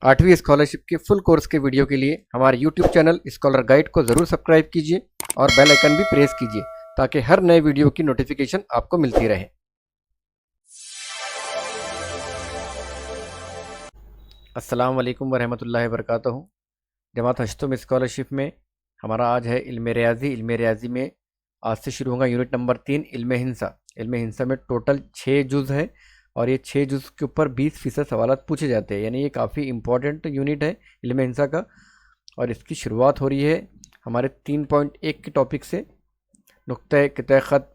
8वीं स्कॉलरशिप के full course के वीडियो के लिए हमारे यूट्यूब चैनल स्कॉलर गाइड को ज़रूर सब्सक्राइब कीजिए और बेल आइकन भी प्रेस कीजिए ताकि हर नए वीडियो की नोटिफिकेशन आपको मिलती रहे। अस्सलाम वालेकुम वरहमतुल्लाहि वबरकातुहू। जमात हश्तुम स्कॉलरशिप में हमारा आज है इल्म रियाजी। इल्म रियाजी में आज से शुरू होगा यूनिट नंबर 3 इल्म हिंसा। इल्म हिंसा में टोटल 6 जुज़ है और ये 6 जुज़ के ऊपर 20% सवालात पूछे जाते हैं, यानी ये काफ़ी इंपॉर्टेंट यूनिट है इल्म हिंसा का। और इसकी शुरुआत हो रही है हमारे 3.1 के टॉपिक से। नुक्ते किते ख़त,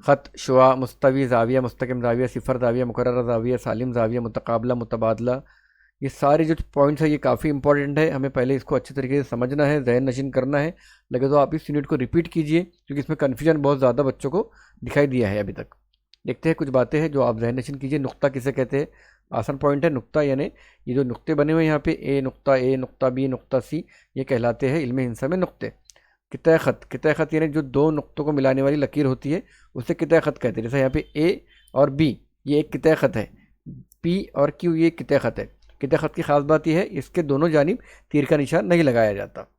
ख़त, शुआ, मुस्तवी, ज़ाविया, मुस्तकिम ज़ाविया, सिफ़र ज़ाविया, मुकर्रर ज़ाविया, सालिम ज़ाविया, मुतकाबला, मुतबादला, ये सारे जो पॉइंट्स है ये काफ़ी इंपॉर्टेंट है। हमें पहले इसको अच्छे तरीके से समझना है, ज़हन नशीन करना है। लगे तो आप इस यूनिट को रिपीट कीजिए क्योंकि इसमें कन्फ्यूजन बहुत ज़्यादा बच्चों को दिखाई दिया है अभी तक। देखते हैं कुछ बातें हैं जो आप ज़हन नशीन कीजिए। नुक्ता किसे कहते हैं? आसान पॉइंट है नुक्ता, यानी ये जो नुक्ते बने हुए हैं यहाँ पे ए नुक्ता बी नुक्ता सी, ये कहलाते हैं इल्म हिंसा में नुक्ते। कितः ख़त, कितः ख़त यानी जो दो नुक्तों को मिलाने वाली लकीर होती है उसे कितः ख़त कहते हैं। जैसे यहाँ पे ए और बी ये एक कितः ख़त है, पी और क्यू ये कितः ख़त है। कितः ख़त की ख़ास बात यह है इसके दोनों जानिब तीर का निशान नहीं लगाया जाता।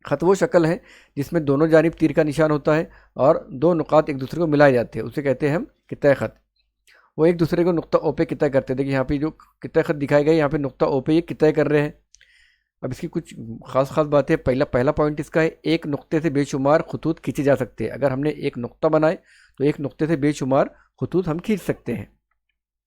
ख़त वो शक्ल है जिसमें दोनों जानिब तीर का निशान होता है और दो नुकात एक दूसरे को मिलाए जाते हैं, उसे कहते हैं हम कितः ख़त। वो एक दूसरे को नुक्ता ओ पे कितः करते हैं। देखिए यहाँ पे जो कितः ख़त दिखाए गए यहाँ पे नुक्ता ओ पे ये कितः कर रहे हैं। अब इसकी कुछ खास बातें। पहला पॉइंट इसका है, एक नुक्ते से बेशुमार खतूत खींचे जा सकते हैं। अगर हमने एक नुक्ता बनाए तो एक नुक्ते से बेशुमार खतूत हम खींच सकते हैं।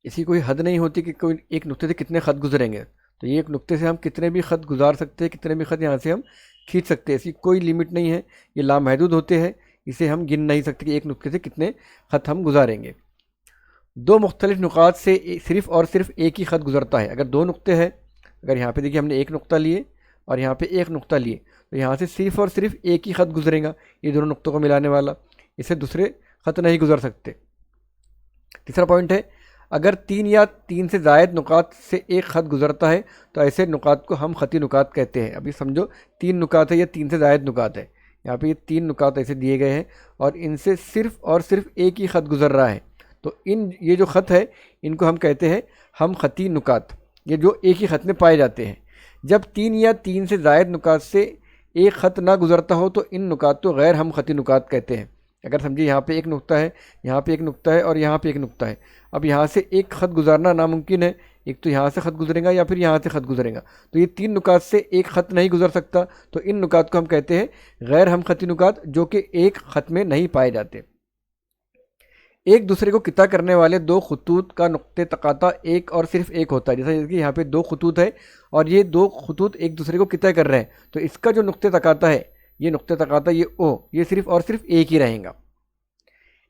इसकी कोई हद नहीं होती कि कोई एक नुक्ते से कितने ख़त गुजरेंगे, तो ये एक नुक्ते से हम कितने भी ख़त गुजार सकते हैं, कितने भी ख़त यहाँ से हम खींच सकते हैं। इसकी कोई लिमिट नहीं है, ये लामहदूद होते हैं, इसे हम गिन नहीं सकते कि एक नुक्ते से कितने ख़त हम गुजारेंगे। दो मुख्तलिफ नुकात से सिर्फ़ और सिर्फ एक ही ख़त गुजरता है। अगर दो नुक्ते हैं, अगर यहाँ पे देखिए हमने एक नुक्ता लिए और यहाँ पे एक नुक्ता लिए, तो यहाँ से सिर्फ़ और सिर्फ एक ही ख़त गुजरेगा, ये दोनों नुक्तों को मिलाने वाला। इसे दूसरे ख़त नहीं गुजर सकते। तीसरा पॉइंट है, अगर 3 या 3 से ज़ायद नुकात से एक ख़त गुजरता है तो ऐसे नुकात को हम ख़ती नुकात कहते हैं। अभी समझो 3 नुकात है या 3 से ज़ायद नुकात है, यहाँ पे ये 3 नुकात ऐसे दिए गए हैं और इनसे सिर्फ़ और सिर्फ एक ही ख़त गुजर रहा है, तो ये जो ख़त है इनको हम कहते हैं हम ख़ती नुकात, ये जो एक ही ख़त में पाए जाते हैं। जब 3 या 3 से ज़ायद नुकात से एक ख़त ना गुजरता हो तो इन नुकात को गैर हम ख़ती नुकात कहते हैं। अगर समझिए यहाँ पे एक नुक्ता है, यहाँ पे एक नुक्ता है और यहाँ पे एक नुक्ता है। अब यहाँ से एक ख़त गुजारना नामुमकिन है, एक तो यहाँ से ख़त गुजरेगा या फिर यहाँ से ख़त गुजरेगा, तो ये 3 नुकात से एक ख़त नहीं गुजर सकता, तो इन नुकात को हम कहते हैं गैर हम ख़ती नुकात, जो कि एक ख़त में नहीं पाए जाते। एक दूसरे को किता करने वाले दो खतूत का नुक्ते तकाता एक और सिर्फ एक होता है। जैसा कि यहाँ पे दो खतूत है और ये दो खतूत एक दूसरे को किता कर रहे हैं, तो इसका जो नुक्ते तकाता है, ये नुक्ते तकाता ये ओ, ये सिर्फ और सिर्फ एक ही रहेगा।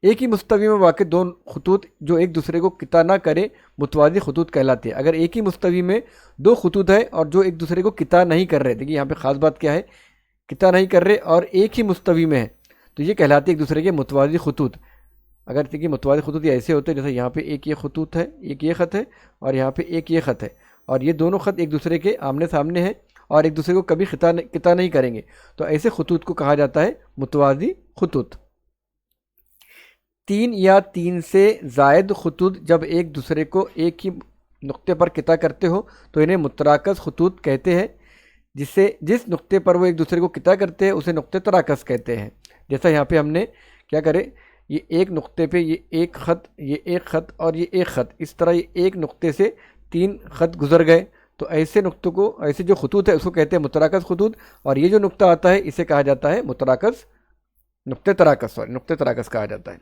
एक ही मुस्तवी में वाक़ दो खतूत जो एक दूसरे को किता ना करे मुतवाज़ी खतूत कहलाते हैं। अगर एक ही मुस्तवी में दो खतूत है और जो एक दूसरे को किता नहीं कर रहे, देखिए यहाँ पे ख़ास बात क्या है, किता नहीं कर रहे और एक ही मुस्तवी में है, तो ये कहलाते हैं एक दूसरे के मुतवाज़ी खतूत। अगर देखिए मुतवाज़ी खतूत ये ऐसे होते हैं, जैसे यहाँ पे एक ये खतूत है, एक ये ख़त है और यहाँ पे एक ये ख़त है और ये दोनों ख़त एक दूसरे के आमने सामने हैं और एक दूसरे को कभी किता नहीं करेंगे, तो ऐसे खतूत को कहा जाता है मुतवाज़ी खतूत। 3 या 3 से ज़ायद खतूत जब एक दूसरे को एक ही नुक्ते पर किता करते हो तो इन्हें मुतराकस खतूत कहते हैं। जिस नुक्ते पर वो एक दूसरे को किता करते हैं उसे नुक्ते तराकस कहते हैं। जैसा यहाँ पे हमने क्या करे, ये एक नुक्ते पे ये एक ख़त, ये एक ख़त और ये एक ख़त, इस तरह ये एक नुक्ते से 3 ख़त गुजर गए, तो ऐसे नुक्तों को, ऐसे जो खतूत है उसको कहते हैं मुतराकस खतूत, और ये जो नुक्ता आता है इसे कहा जाता है मुतराकस, नुक्ते तराकस कहा जाता है।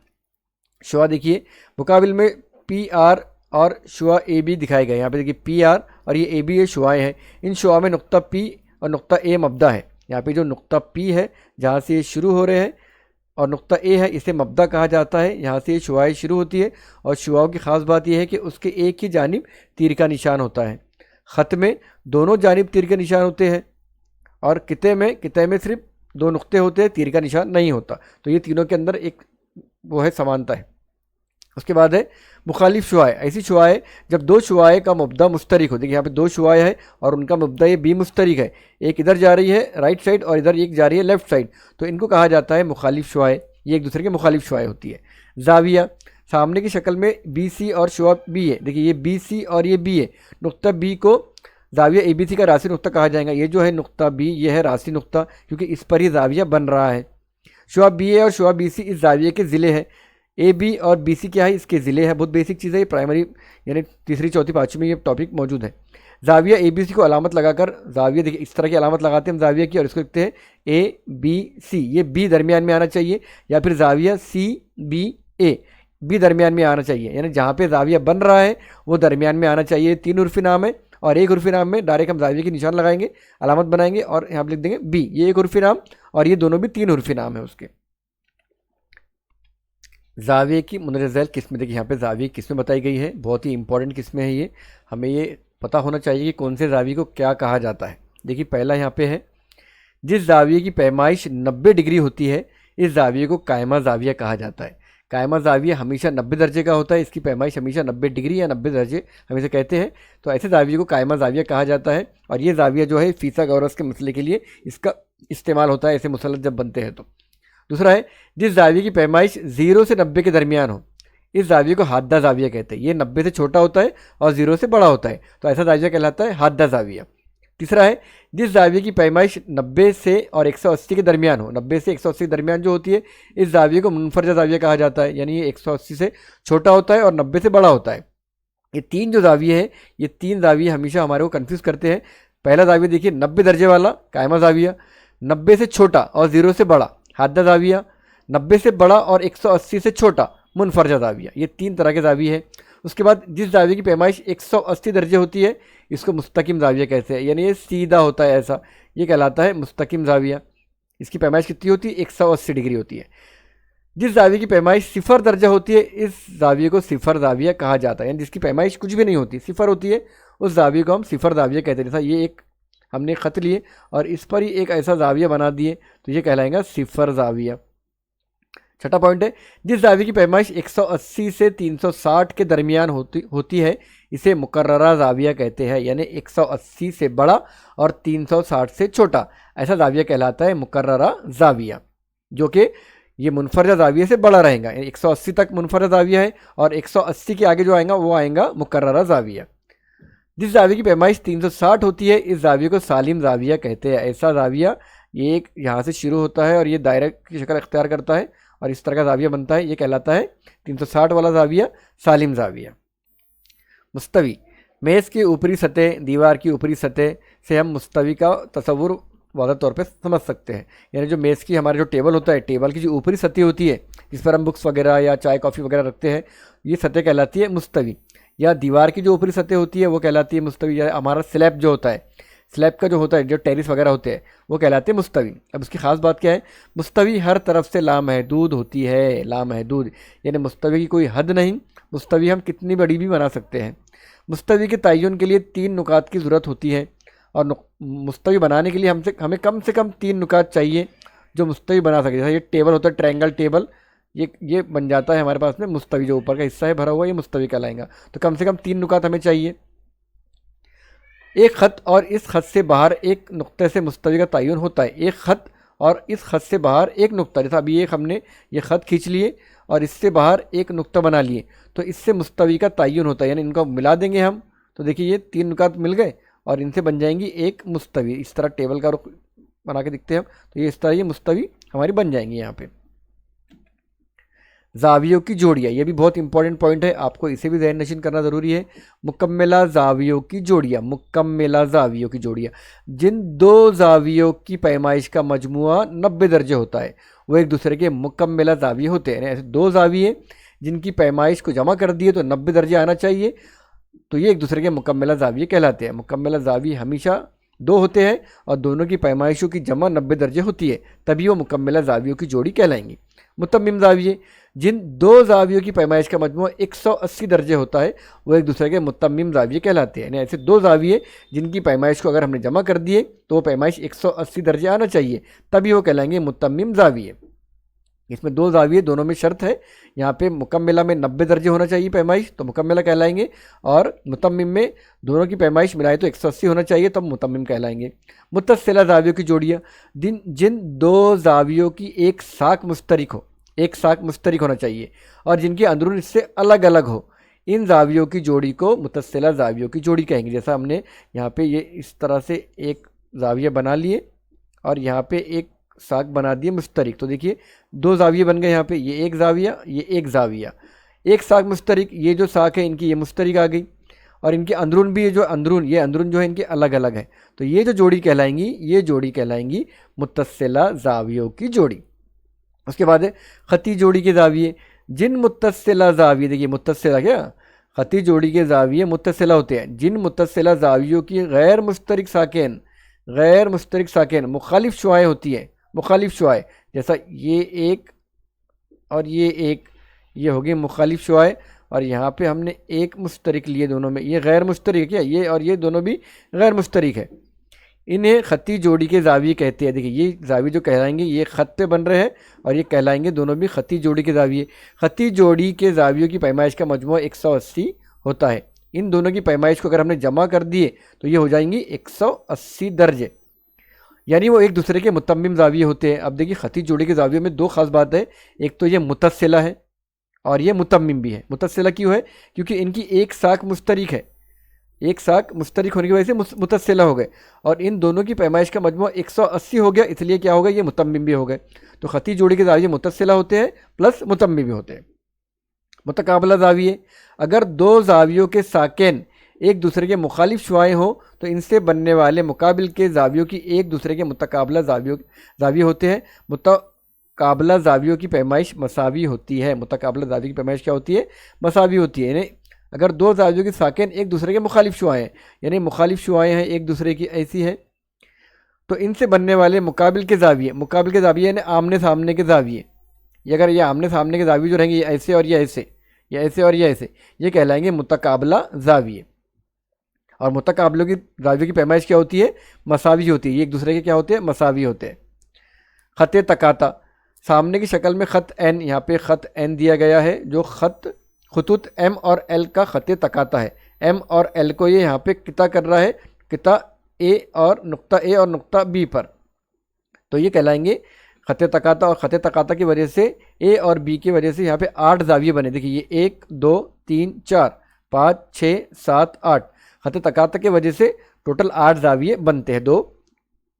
शुआ देखिए मुकाबिल में पी आर और शुआ ए बी दिखाए गए। यहाँ पे देखिए पी आर और ये ए बी ये शुआएँ हैं। इन शुआ में नुक्ता पी और नुक्ता ए मब्दा है। यहाँ पे जो नुक्ता पी है जहाँ से ये शुरू हो रहे हैं और नुक्ता ए है इसे मब्दा कहा जाता है, यहाँ से ये शुआएँ शुरू होती है। और शुआओं की ख़ास बात यह है कि उसके एक ही जानिब तीर का निशान होता है। ख़त में दोनों जानिब तीर के निशान होते हैं और किते में सिर्फ दो नुक्ते होते हैं, तीर का निशान नहीं होता। तो ये तीनों के अंदर एक वो है समानता है। उसके बाद है मुखालिफ शुआएँ। ऐसी शुआएँ जब दो शुआएँ का मुब्दा मुश्तरिक हो, देखिए यहाँ पे दो शुआएँ हैं और उनका मुब्दा ये बी मुश्तरिक है, एक इधर जा रही है राइट साइड और इधर एक जा रही है लेफ्ट साइड, तो इनको कहा जाता है मुखालिफ शुआएँ। ये एक दूसरे के मुखालिफ शुआएँ होती है। ज़ाविया, सामने की शक्ल में बी सी और शुआ बी है। देखिए ये बी सी और ये बी है। नुक्ता बी को जाविया ए बी सी का राशि नुक्ता कहा जाएगा। ये जो है नुक्ता बी, ये है राशि नुक्ता, क्योंकि इस पर ही जाविया बन रहा है। शुआ बी ए और शुआ बी सी इस जाविये के ज़िले हैं। ए बी और बी सी क्या है, इसके ज़िले है। बहुत बेसिक चीज़ है ये, प्राइमरी यानी तीसरी चौथी पाँचवीं में ये टॉपिक मौजूद है। जाविया ए बी सी को अलामत लगाकर, जाविया देखिए इस तरह की अलामत लगाते हैं हम जाविया की, और इसको लिखते हैं ए बी सी। ये बी दरमियान में आना चाहिए, या फिर जाविया सी बी ए, बी दरमियान में आना चाहिए, यानी जहाँ पे जाविया बन रहा है वो दरमियान में आना चाहिए। 3 उर्फी नाम है, और एक उर्फी नाम में डायरेक्ट हम जाविया की निशान लगाएंगे, अलामत बनाएंगे, और यहाँ पर लिख देंगे बी। ये एक उर्फी नाम और ये दोनों भी 3 उर्फी नाम है उसके। जाविये की मुंदरज झैल किस्में, देखिए यहाँ पे जाविये की किस्में बताई गई है, बहुत ही इंपॉर्टेंट किस्में हैं ये। हमें ये पता होना चाहिए कि कौन से जाविये को क्या कहा जाता है। देखिए पहला यहाँ पे है, जिस जाविये की पैमाइश 90 डिग्री होती है इस जाविये को कायमा जाविया कहा जाता है। कायमा जाविया हमेशा 90 दर्जे का होता है, इसकी पैमाइश हमेशा 90 डिग्री या 90 दर्जे हमेशा कहते हैं, तो ऐसे जाविये को कायमा जाविया कहा जाता है। और ये जाविया जो है फीसागोरस के मसले के लिए इसका इस्तेमाल होता है, ऐसे मुसल्लत जब बनते हैं तो। दूसरा है, जिस जाविये की पैमाइश 0 से 90 के दरमियान हो इस जाविये को हाद्दा जाविया कहते हैं। ये 90 से छोटा होता है और 0 से बड़ा होता है, तो ऐसा जाविया कहलाता है हाद्दा जाविया। तीसरा है, जिस जाविये की पैमाइश 90 से और 180 के दरमियान हो, 90 से 180 के दरमियान जो होती है इस जाविये को मुनफरजा जाविया कहा जाता है, यानी ये 180 से छोटा होता है और 90 से बड़ा होता है। ये 3 जो जाविये हैं, ये 3 जाविये हमेशा हमारे को कन्फ्यूज़ करते हैं। पहला जाविया देखिए 90 दर्जे वाला कायमा जाविया, 90 से छोटा और 0 से बड़ा हाद्दा जाविया, 90 से बड़ा और 180 से छोटा मुनफरजा जाविया। ये 3 तरह के जाविये हैं। उसके बाद जिस जाविये की पैमाइश 180 दर्जे होती है इसको मुस्तकिम जाविया कहते हैं, यानी ये सीधा होता है ऐसा, ये कहलाता है मुस्तकिम जाविया। इसकी पैमाइश कितनी होती है, 180 डिग्री होती है। जिस जाविये की पैमाइश 0 दर्जा होती है इस जाविये को सिफर जाविया कहा जाता है, यानी जिसकी पैमाइश कुछ भी नहीं होती, 0 होती है, उस जाविये को हम सिफर जाविया कहते हैं। जैसा ये एक हमने खत लिए और इस पर ही एक ऐसा जाविया बना दिए तो ये कहलाएगा सिफर जाविया। छठा पॉइंट है, जिस जाविये की पैमाइश 180 से 360 के दरमियान होती है इसे मुकर्ररा जाविया कहते हैं, यानी 180 से बड़ा और 360 से छोटा ऐसा जाविया कहलाता है मुकर्ररा जाविया, जो कि ये मुनफरजा जाविये से बड़ा रहेगा। 180 तक मुनफरजा जाविया है और 180 के आगे जो आएगा वो आएगा मुकर्ररा जाविया। जिस जाविये की पैमाइश 360 होती है इस जाविये को सालिम जाविया कहते हैं। ऐसा जाविया ये एक यहाँ से शुरू होता है और ये दायरा की शक्ल अख्तियार करता है और इस तरह का जाविया बनता है, ये कहलाता है 360 वाला जाविया सालिम जाविया। मुस्तवी, मेज़ की ऊपरी सतह, दीवार की ऊपरी सतह से हम मुस्तवी का तस्वुर वाज़ह तौर पे समझ सकते हैं। यानी जो मेज़ की हमारे जो टेबल होता है, टेबल की जो ऊपरी सतह होती है जिस पर हम बुक्स वगैरह या चाय कॉफ़ी वगैरह रखते हैं, ये सतह कहलाती है मुस्तवी। या दीवार की जो ऊपरी सतह होती है वो कहलाती है मुस्तवी। या हमारा स्लैब जो होता है, स्लैब का जो होता है, जो टेरिस वगैरह होते हैं वो कहलाते हैं मुस्तवी। अब उसकी ख़ास बात क्या है, मुस्तवी हर तरफ से लामहदूद होती है। लामहदूद यानी मुस्तवी की कोई हद नहीं, मुस्तवी हम कितनी बड़ी भी बना सकते हैं। मुस्तवी के तयन के लिए 3 नुकात की ज़रूरत होती है और मुस्तवी बनाने के लिए हमें कम से कम 3 नुकात चाहिए जो मुस्तवी बना सके। जैसे ये टेबल होता है, ट्रायंगल टेबल, ये बन जाता है हमारे पास में मुस्तवी, जो ऊपर का हिस्सा है भरा हुआ ये मुस्तवी कहलाएगा। तो कम से कम 3 नुकात हमें चाहिए। एक ख़त और इस ख़त से बाहर एक नुक्ते से मुस्तवी का तयन होता है। एक ख़त और इस ख़त से बाहर एक नुक्ता, जैसा अभी हमने ये ख़त खींच लिए और इससे बाहर एक नुक्ता बना लिए, तो इससे मुस्तवी का तयन होता है। यानी इनको मिला देंगे हम, तो देखिए ये 3 नुकात मिल गए और इनसे बन जाएंगी एक मुस्तवी। इस तरह टेबल का रुख बना के दिखते हैं हम, तो ये इस तरह ये मुस्तवी हमारी बन जाएंगी। यहाँ पे जावियों की जोड़ियाँ, ये भी बहुत इंपॉर्टेंट पॉइंट है, आपको इसे भी ज़हन नशीन करना ज़रूरी है। मुकम्मला जावियों की जोड़ियाँ, मुकम्मला जावियों की जोड़ियाँ, जिन 2 जावियों की पैमाइश का मजमुआ 90 दर्जे होता है वो एक दूसरे के मुकम्मला जाविये होते हैं। ऐसे 2 जाविये जिनकी पैमाइश को जमा कर दिए तो 90 दर्जे आना चाहिए, तो ये एक दूसरे के मुकम्मला जाविये कहलाते हैं। मुकम्मला जाविये हमेशा 2 होते हैं और दोनों की पैमाइशों की जमा 90 दर्जे होती है, तभी वो मुकम्मला जावियों की जोड़ी कहलाएंगी। मुतम्मिम जाविये, जिन 2 जावियों की पैमाइश का मजमूआ 180 दर्जे होता है वो एक दूसरे के मुतम्मिम जाविये कहलाते हैं। यानी ऐसे 2 जाविये जिनकी पैमाइश को अगर हमने जमा कर दिए तो वो पैमाइश 180 दर्जे आना चाहिए, तभी वो कहलाएंगे मुतम्मिम जाविये। इसमें 2 जाविये दोनों में शर्त है, यहाँ पे मुकम्मला में 90 दर्जे होना चाहिए पैमाइश, तो मुकम्मला कहलाएंगे, और मुतम्मिम में दोनों की पैमाइश मिलाए तो 180 होना चाहिए, तब मुतम्मिम कहलाएंगे। मुत्तसिला जावियों की जोड़ियाँ, जिन 2 जावियों की एक साख मुश्तरिक हो, एक साक मुश्तरिक होना चाहिए और जिनकी अंदरून इससे अलग अलग हो, इन जावियों की जोड़ी को मुतस्सिला जावियों की जोड़ी कहेंगे। जैसा हमने यहाँ पे ये इस तरह से एक जाविया बना लिए और यहाँ पे एक साक बना दिए मुश्तरिक, तो देखिए दो जाविये बन गए यहाँ पे, ये एक जाविया, ये एक जाविया, एक साक मुश्तरिक। ये जो साक है इनकी ये मुश्तरिक आ गई और इनके अंदरून भी ये अंदरून जो है इनके अलग अलग है। तो ये जो जोड़ी कहलाएंगी, ये जोड़ी कहलाएंगी मुत्तसिला जावियों की जोड़ी। उसके बाद है खती जोड़ी के जाविये। जिन मुत्तसिला जाविये, देखिए मुत्तसिला क्या, खती जोड़ी के जाविये मुत्तसिला होते हैं। जिन मुत्तसिला जावियों की गैर मुश्तरिक साकेन मुखालिफ शुआएँ होती है, मुखालिफ शुआएँ, जैसा ये एक और ये एक, ये हो गई मुखालिफ शुआएँ और यहाँ पे हमने एक मुश्तरिक लिए दोनों में, ये गैर मुश्तरिक है क्या, ये और ये दोनों भी गैर मुश्तरिक है। इन्हें खती जोड़ी के जाविये कहते हैं। देखिए ये जाविये जो कहलाएंगे ये ख़त पे बन रहे हैं और ये कहलाएंगे दोनों भी खती जोड़ी के जाविये। खती जोड़ी के जावियों की पैमाइश का मजमू 180 होता है। इन दोनों की पैमाइश को अगर हमने जमा कर दिए तो ये हो जाएंगी 180 दर्जे, यानी वो एक दूसरे के मुतम्मिम जाविये होते हैं। अब देखिए खती जोड़ी के जावियों में दो खास बात है, एक तो ये मुतस्सिला है और ये मुतम्मिम भी है। मुतस्सिला क्यों है, क्योंकि इनकी एक साक मुश्तरिक है, एक साक मुश्तरिक होने की वजह से मुतस्सिला हो गए और इन दोनों की पैमाइश का मजमू 180 हो गया, इसलिए क्या हो गया, ये मुतम्मिम भी हो गए। तो खती जोड़ी के जाविये मुतस्सिला होते हैं प्लस मुतम्मिम भी होते हैं। मुतकाबला जाविये, अगर दो जावियों के साकेन एक दूसरे के मुखालिफ शुआएँ हो तो इनसे बनने वाले मुकाबिल के जावियों की एक दूसरे के मुतकाबला जाविये होते हैं। मुतकाबला जावियों की पैमाइश मसावी होती है। मुतकाबला जाविये की पैमाइश क्या होती है, मसावी होती है। यानी अगर दो जावियों की साकेन एक दूसरे के मुखालिफ शुआएँ हैं, यानी मुखालिफ शुआएँ हैं एक दूसरे की ऐसी है, तो इनसे बनने वाले मुकाबिल के जाविये यानी आमने सामने के जाविये, ये अगर ये आमने सामने के जाविये जो रहेंगे, ये ऐसे और ये ऐसे, ये ऐसे और ये ऐसे, ये कहलाएंगे मुतकाबला जाविये। और मुतकाबलों की जावियों की पैमाइश क्या होती है, मसावी होती है। ये एक दूसरे के क्या होते हैं, मसावी होते हैं। ख़त तकाता, सामने की शक्ल में ख़त एन, यहाँ पे ख़त एन दिया गया है जो खतूत एम और एल का ख़त तकाता है। एम और एल को ये यहाँ पे किता कर रहा है, किता ए और नुक्ता बी पर, तो ये कहलाएंगे ख़त तकाता। और ख़त तकाता की वजह से ए और बी की वजह से यहाँ पे 8 जाविये बने। देखिए ये 1 2 3 4 5 6 7 8, ख़त तकाता की वजह से टोटल 8 जाविये बनते हैं दो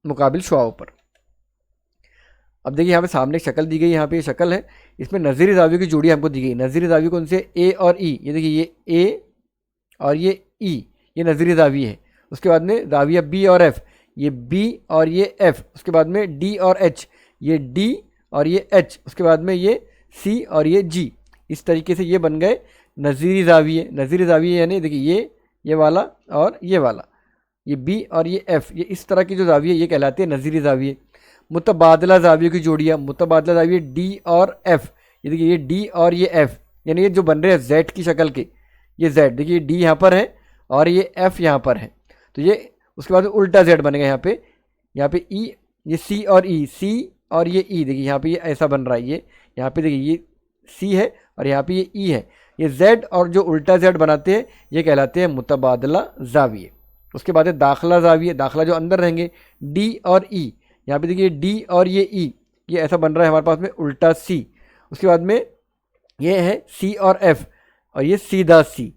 मुकाबिल शुआओं पर। अब देखिए यहाँ पे सामने एक शक्ल दी गई, यहाँ पे ये शक्ल है, इसमें नज़ीरी जावियों की जोड़ी हमको दी गई। नज़ीरी जाविये कौन से, ए और ई, ये देखिए ये ए और ये ई, ये नज़ीरी जाविये है। उसके बाद में जाविया बी और एफ, ये बी और ये एफ। उसके बाद में डी और एच, ये डी और ये एच। उसके बाद में ये सी और ये जी। इस तरीके से ये बन गए नज़ीरी जाविये। नज़ीरी जाविये यानी देखिए ये वाला और ये वाला, ये बी और ये एफ, ये इस तरह की जो जाविये ये कहलाते हैं नज़ीरी जाविये। मुतबादला जावियों की जोड़ियाँ, मुतबादला जाविये डी और एफ, ये देखिए ये डी और ये एफ, यानी ये जो बन रहे हैं जेड की शक्ल के, ये जेड, देखिए डी यहाँ पर है और ये एफ यहाँ पर है, तो ये उसके बाद उल्टा जेड बनेगा यहाँ पे ई, ये सी और ई, सी और ये ई, देखिए यहाँ पे ये ऐसा बन रहा है, ये यहाँ पे देखिए ये सी है और यहाँ पे ये ई है, ये जेड और जो उल्टा जेड बनाते हैं ये कहलाते हैं मुतबादला जाविये। उसके बाद है दाखला जाविये, दाखला जो अंदर रहेंगे डी और ई, यहाँ पे देखिए डी और ये ई, ये ऐसा बन रहा है हमारे पास में उल्टा सी। उसके बाद में ये है सी और एफ और ये सीधा सी,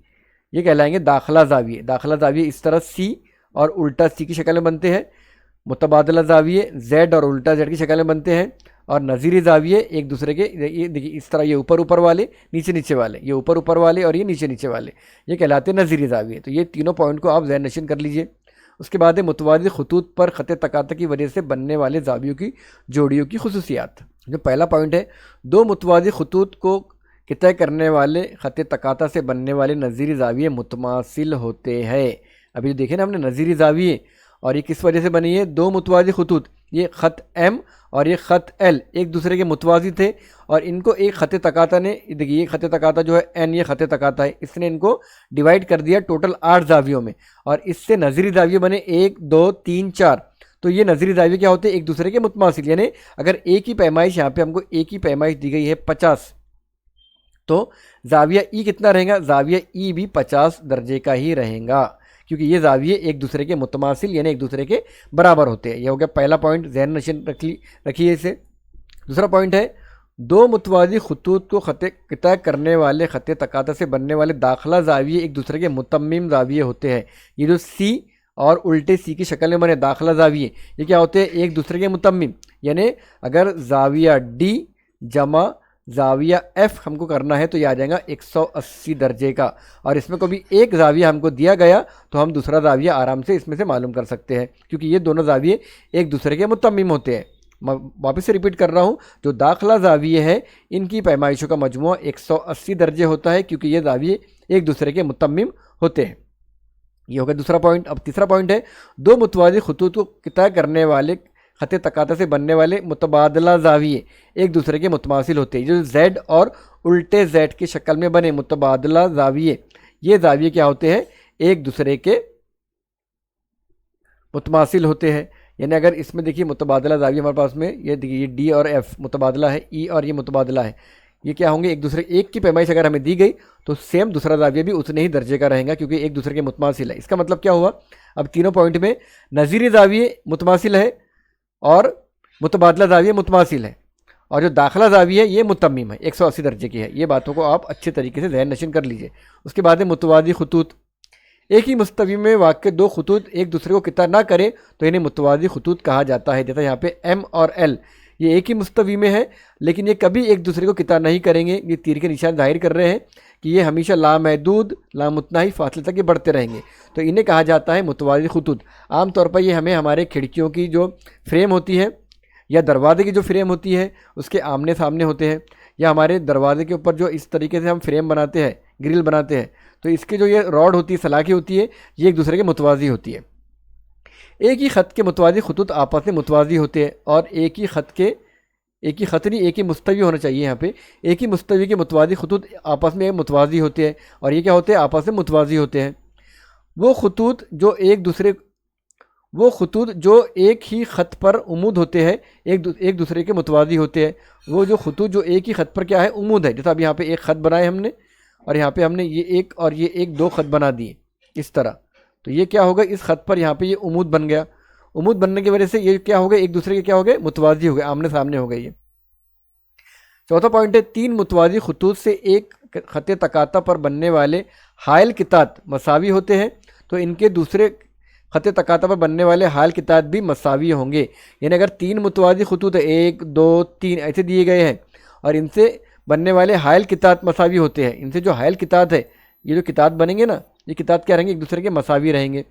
ये कहलाएंगे दाखला जाविये। दाखला जाविये इस तरह सी और उल्टा सी की शक्ल में बनते हैं। मुतबादला जाविये जेड और उल्टा जेड की शक्ल में बनते हैं। और नज़ीरी जाविये एक दूसरे के, ये देखिए इस तरह, ये ऊपर वाले, नीचे वाले, ये ऊपर वाले और ये नीचे वाले, ये कहलाते हैं नज़ीरी जाविये। तो ये तीनों पॉइंट को आप ज़हन नशीन कर लीजिए। उसके बाद है मुतवाज़ी खतूत पर ख़त तकाता की वजह से बनने वाले जावियों की जोड़ियों की खुसूसियात। जो पहला पॉइंट है, दो मुतवाज़ी खतूत को किता करने वाले ख़त तकाता से बनने वाले नज़ीरी जाविये मुतमासिल होते हैं। अभी जो देखे ना हमने नज़ीरी जाविये, और ये किस वजह से बनी है, दो मुतवाज़ी खतूत, ये ख़त एम और ये ख़त एल एक दूसरे के मुतवाज़ी थे और इनको एक ख़त तकाता ने, देखिए ये ख़त तकाता जो है एन, ये ख़त तकाता है, इसने इनको डिवाइड कर दिया टोटल 8 जावियों में और इससे नज़ीरी जाविये बने 1 2 3 4। तो ये नज़ीरी जाविये क्या होते हैं, एक दूसरे के मुतमासिल, यानी अगर एक ही पैमाइश, यहाँ पे हमको एक ही पैमाइश दी गई है 50, तो जाविया ई कितना रहेगा, जाविया ई भी 50 दर्जे का ही रहेगा, क्योंकि ये जाविये एक दूसरे के मुतमासिल यानी एक दूसरे के बराबर होते हैं। यह हो गया पहला पॉइंट, ज़हन नशीन रखिए इसे। दूसरा पॉइंट है, दो मुतवादी खतूत को खत क़िता करने वाले खत तकाता से बनने वाले दाखिला ज़ाविये एक दूसरे के मुतम्मिम ज़ाविये होते हैं। ये जो सी और उल्टे सी की शक्ल में बने दाखिला ज़ाविये, ये क्या होते हैं? एक दूसरे के मुतम्मिम। यानी अगर ज़ाविया डी जमा ज़ाविया एफ़ हमको करना है तो ये आ जाएगा 180 दर्जे का, और इसमें कभी एक ज़ाविया हमको दिया गया तो हम दूसरा ज़ाविया आराम से इसमें से मालूम कर सकते हैं, क्योंकि ये दोनों ज़ाविये एक दूसरे के मुतम्मिम होते हैं। मैं वापस से रिपीट कर रहा हूँ, जो दाखिला ज़ाविये है इनकी पैमाइशों का मजमुआ 180 दर्जे होता है, क्योंकि ये ज़ाविये एक दूसरे के मुतम्मिम होते हैं। ये हो गया दूसरा पॉइंट। अब तीसरा पॉइंट है, दो मुतवादी खतूत को क़िता करने वाले खत तकाता से बनने वाले मुतबादला ज़ाविये एक दूसरे के मुतमासिल होते हैं। जो जेड और उल्टे जेड की शक्ल में बने मुतबादला ज़ाविये, ये ज़ाविये क्या होते हैं? एक दूसरे के मुतमासिल होते हैं। यानी अगर इसमें देखिए मुतबादला ज़ाविया हमारे पास में, ये देखिए ये डी और एफ़ मुतबादला है, ई और ये मुतबादला है, ये क्या होंगे? एक दूसरे एक की पैमाइश अगर हमें दी गई तो सेम दूसरा ज़ाविया भी उतने ही दर्जे का रहेगा, क्योंकि एक दूसरे के मुतमासिल है। इसका मतलब क्या हुआ? अब तीनों पॉइंट में नज़ीरी ज़ाविये मुतमासिल है और मुतबादला ज़ाविया मुतमासिल है, और जो दाखिला ज़ाविया है ये मुतम्मिम है, 180 दर्जे की है। ये बातों को आप अच्छे तरीके से ज़हन नशीन कर लीजिए। उसके बाद है मुतवादी खतूत। एक ही मुस्तवी में वाक़ दो खतूत एक दूसरे को क़िता ना करें तो इन्हें मुतवादी खतूत कहा जाता है। जैसा यहाँ पे एम और एल, ये एक ही मुस्तवी में है लेकिन ये कभी एक दूसरे को क़िता नहीं करेंगे। ये तीर के निशान जाहिर कर रहे हैं कि ये हमेशा लामहदूद लामुतनाही फासले तक ये बढ़ते रहेंगे, तो इन्हें कहा जाता है मुतवादी खतूत। आम तौर पर ये हमें हमारे खिड़कियों की जो फ्रेम होती है या दरवाजे की जो फ्रेम होती है उसके आमने सामने होते हैं, या हमारे दरवाजे के ऊपर जो इस तरीके से हम फ्रेम बनाते हैं, ग्रिल बनाते हैं, तो इसकी जो ये रॉड होती है, सलाखें होती है, ये एक दूसरे के मुतवाज़ी होती है। एक ही ख़त के मुतवाज़ी खतूत आपस में मुतवाज़ी होते हैं, और एक ही ख़त नहीं, एक ही मुस्तवी होना चाहिए यहाँ पे। एक ही मुस्तवी के मुतवाज़ी खतूत आपस में मुतवाज़ी होते हैं, और ये क्या होते हैं? आपस में मुतवाज़ी होते हैं। वो खतूत जो एक ही ख़त पर उमूद होते हैं एक दूसरे के मुतवाज़ी होते हैं। वो जो खतूत जो एक ही ख़त पर क्या है? उमूद है। जैसा अब यहाँ पे एक ख़त बनाए हमने, और यहाँ पे हमने ये एक और ये एक दो ख़त बना दिए इस तरह, तो ये क्या होगा? इस ख़त पर यहाँ पे ये उमूद बन गया। उमूद बनने की वजह से ये क्या हो गए? एक दूसरे के क्या हो गए? मुतवाज़ी हो गए, आमने सामने हो गए ये। चौथा पॉइंट है, तीन मुतवाज़ी खतूत से एक ख़त तकाता पर बनने वाले हायल कितात मसावी होते हैं, तो इनके दूसरे ख़त तकाता पर बनने वाले हायल कितात भी मसावी होंगे। यानी अगर तीन मुतवाज़ी खतूत है, 1 2 3 ऐसे दिए गए हैं, और इनसे बनने वाले हायल कितात मसावी होते हैं, इनसे जो हायल कितात है, ये जो कितात बनेंगे ना, ये कितात क्या रहेंगे? एक दूसरे के मसावी रहेंगे।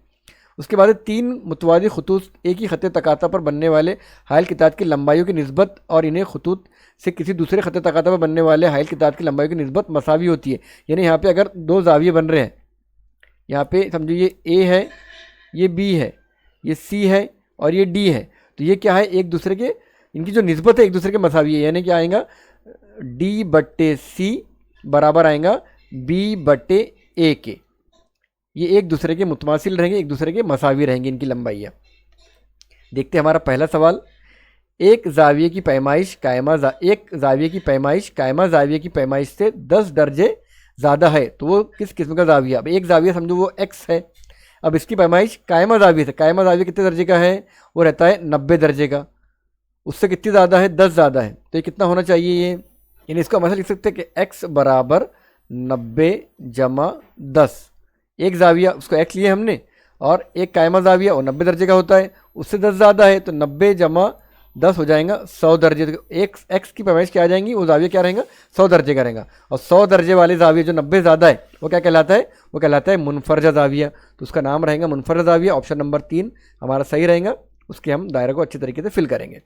उसके बाद तीन मुतवाज़ी खतूत एक ही ख़त तकाता पर बनने वाले हायल कितात की लंबाइयों की निस्बत और इन्हें खतूत से किसी दूसरे ख़त तकाता पर बनने वाले हायल कितात की लंबाई की निस्बत मसावी होती है। यानी यहाँ पे अगर दो ज़ाविये बन रहे हैं, यहाँ पे समझो ये ए है, ये बी है, ये सी है और ये डी है, तो ये क्या है? एक दूसरे के, इनकी जो निस्बत है एक दूसरे के मसावी है। यानी क्या आएगा? डी बट्टे सी बराबर आएगा बी बट्टे ए के। ये एक दूसरे के मुतमासिल रहेंगे, एक दूसरे के मसावी रहेंगे इनकी लंबाइयाँ। देखते हैं हमारा पहला सवाल। एक ज़ाविये की पैमाइश कायमा ज़ाविये की पैमाइश से 10 दर्जे ज़्यादा है तो वो किस किस्म का ज़ाविया? अब एक ज़ाविया समझो वो एक्स है, अब इसकी पैमाइश कायमा ज़ाविये से, कायमा ज़ाविया कितने दर्जे का है? वो रहता है 90 दर्जे का। उससे कितनी ज़्यादा है? 10 ज़्यादा है, तो ये कितना होना चाहिए? ये यानी इसको हम ऐसा लिख सकते हैं कि x बराबर 90 जमा 10। एक ज़ाविया उसको x लिए हमने, और एक कायमा ज़ाविया और 90 दर्जे का होता है, उससे 10 ज़्यादा है, तो 90 जमा 10 हो जाएगा 100 दर्जे। तो एक एक्स की पैमाइश क्या आ जाएंगी? वो ज़ाविया क्या रहेगा? 100 दर्जे का रहेगा। और 100 दर्जे वाले ज़ाविया जो 90 ज़्यादा है वो क्या कहलाता है? वो कहलाता है मुनफरजा ज़ाविया। तो उसका नाम रहेगा मुनफरजा ज़ाविया। ऑप्शन नंबर 3 हमारा सही रहेगा। उसके हम दायरे को अच्छे तरीके से फिल करेंगे।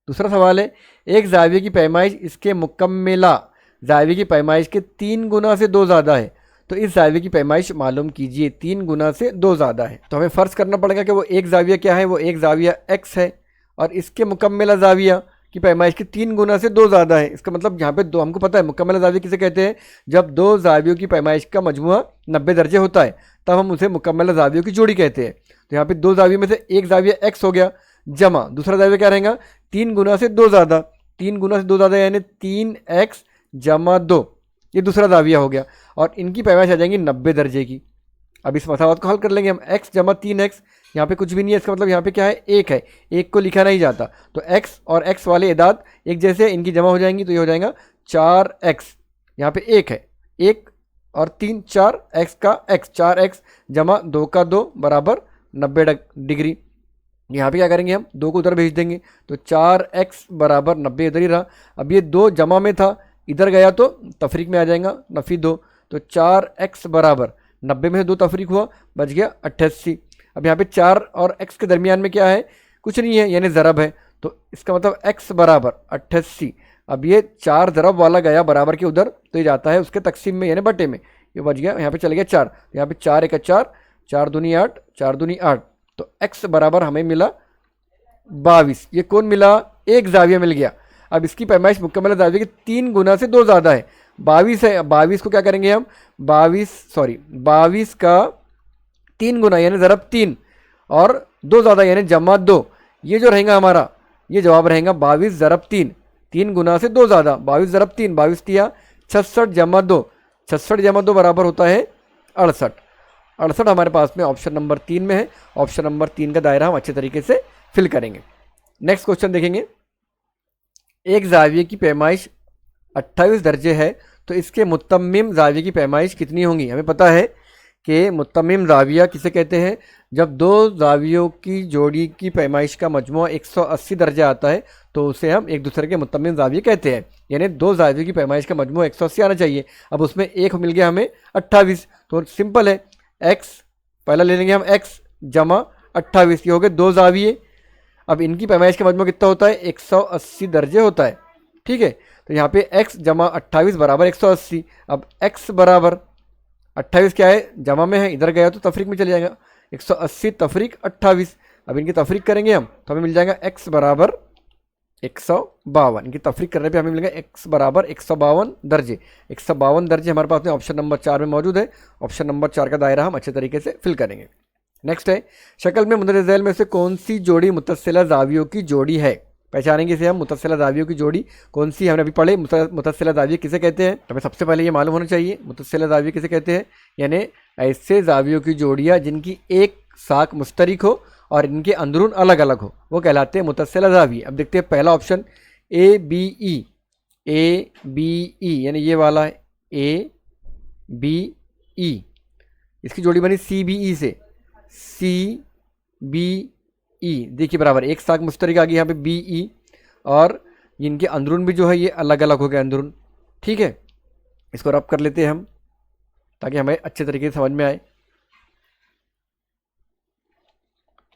दूसरा सवाल है, एक ज़ाविये की पैमाइश इसके मुकम्मला ज़ाविये की पैमाइश के 3 गुना से 2 ज़्यादा है, तो इस ज़ाविये की पैमाइश मालूम कीजिए। 3 गुना से 2 ज़्यादा है, तो हमें फ़र्ज़ करना पड़ेगा कि वो एक ज़ाविया क्या है? वो एक ज़ाविया x है, और इसके मुकम्मला ज़ाविया की पैमाइश के 3 गुना से 2 ज़्यादा है। इसका मतलब यहाँ पे दो, हमको पता है मुकम्मला ज़ाविया किसे कहते हैं? जब दो ज़ावियों की पैमाइश का मजमुआ 90 दर्जे होता है तब हम उसे मुकम्मला ज़ावियों की जोड़ी कहते हैं। तो यहाँ पे दो ज़ावियों में से एक ज़ाविया x हो गया, जमा दूसरा ज़ाविया क्या रहेगा? 3 गुना से 2 ज़्यादा। 3 गुना से 2 ज़्यादा यानी 3x जमा 2, ये दूसरा ज़ाविया हो गया, और इनकी पैमाइश आ जाएंगी 90 दर्जे की। अब इस मसावत को हल कर लेंगे हम। x जमा 3x, यहाँ पे कुछ भी नहीं है, इसका मतलब यहाँ पे क्या है, एक है, एक को लिखा नहीं जाता, तो x और x वाले एदाद एक जैसे, इनकी जमा हो जाएंगी, तो ये हो जाएगा 4x। यहाँ पे एक है, एक और 3 4, x का x, 4x जमा 2 का 2 बराबर 90 डिग्री। यहाँ पे क्या करेंगे हम, 2 को उधर भेज देंगे, तो 4x बराबर 90 इधर ही रहा। अब ये 2 जमा में था, इधर गया तो तफरीक में आ जाएगा, नफी 2, तो 4x बराबर 90 में से 2 तफरीक हुआ, बच गया 88। अब यहाँ पे 4 और x के दरमियान में क्या है, कुछ नहीं है, यानी ज़रब है, तो इसका मतलब x बराबर 88। अब ये 4 ज़रब वाला गया बराबर के उधर, तो ये जाता है उसके तकसीम में यानी बटे में, ये बच गया, यहाँ पे चले गया 4, यहाँ पे 4 1 4, 4 दूनी 8, 4 दूनी 8, तो x बराबर हमें मिला 22। ये कौन मिला, एक जाविया मिल गया। अब इसकी पैमाइश मुकम्मल जाविया के 3 गुना से 2 ज़्यादा है, 22 है। 22 को क्या करेंगे हम, 22 का 3 गुना यानी ज़रब 3 और 2 ज़्यादा यानी जमा 2, ये जो रहेगा हमारा, ये जवाब रहेगा 22 ज़रब 3, 3 गुना से 2 ज़्यादा, 22 ज़रब 3, 22 तिया 66 जमा 2, 66 जमा 2 बराबर होता है 68। 68 हमारे पास में ऑप्शन नंबर 3 में है। ऑप्शन नंबर 3 का दायरा हम अच्छे तरीके से फिल करेंगे। नेक्स्ट क्वेश्चन देखेंगे, एक जाविये की पैमाइश 28 दर्जे है, तो इसके मुतम्मिम जाविये की पैमाइश कितनी होंगी। हमें पता है कि मुतम्मिम जाविया किसे कहते हैं, जब 2 जावियों की जोड़ी की पैमाइश का मजमूआ 180 दर्जे आता है तो उसे हम एक दूसरे के मुतम्मिम जाविये कहते हैं, यानी 2 जावियों की पैमाइश का मजमूआ 180 आना चाहिए। अब उसमें एक मिल गया हमें 28, तो सिंपल है, x पहला ले लेंगे हम, x जमा 28, ये हो गए 2 जाविये। अब इनकी पैमाइश का मजमूआ कितना होता है, 180 दर्जे होता है, ठीक है। तो यहाँ पे x जमा 28 बराबर 180। अब x बराबर 28 क्या है, जमा में है, इधर गया तो तफरीक में चले जाएगा, 180 तफरीक 28। अब इनकी तफरीक करेंगे हम तो हमें मिल जाएगा x बराबर 152। इनकी तफरीक करने पे हमें मिलेगा x बराबर 152 दर्जे। 152 दर्जे हमारे पास में ऑप्शन नंबर 4 में मौजूद है। ऑप्शन नंबर 4 का दायरा हम अच्छे तरीके से फिल करेंगे। नेक्स्ट है, शक्ल में मुंदरज झैल में से कौन सी जोड़ी मुतस्सिला जावियों की जोड़ी है। पहचानेंगे इसे हम, मुतस्सिला जावियों की जोड़ी कौन सी, हमने अभी पढ़े मुतस्सिला जाविये किसे कहते हैं, हमें सबसे पहले ये मालूम होना चाहिए मुतस्सिला जाविये किसे कहते हैं, यानी ऐसे जावियों की जोड़ियाँ जिनकी एक साख मुश्तरिक हो और इनके अंदरून अलग अलग हो, वो कहलाते हैं मुतस्सिला जाविये। अब देखते हैं पहला ऑप्शन ABE, यानी ये वाला है ABE, इसकी जोड़ी बनी CBE से, CBE देखिए बराबर एक साख मुश्तरिक आ गई यहाँ पे BE, और इनके अंदरून भी जो है ये अलग अलग हो गया अंदरून, ठीक है। इसको रब कर लेते हैं हम ताकि हमें अच्छे तरीके से समझ में आए।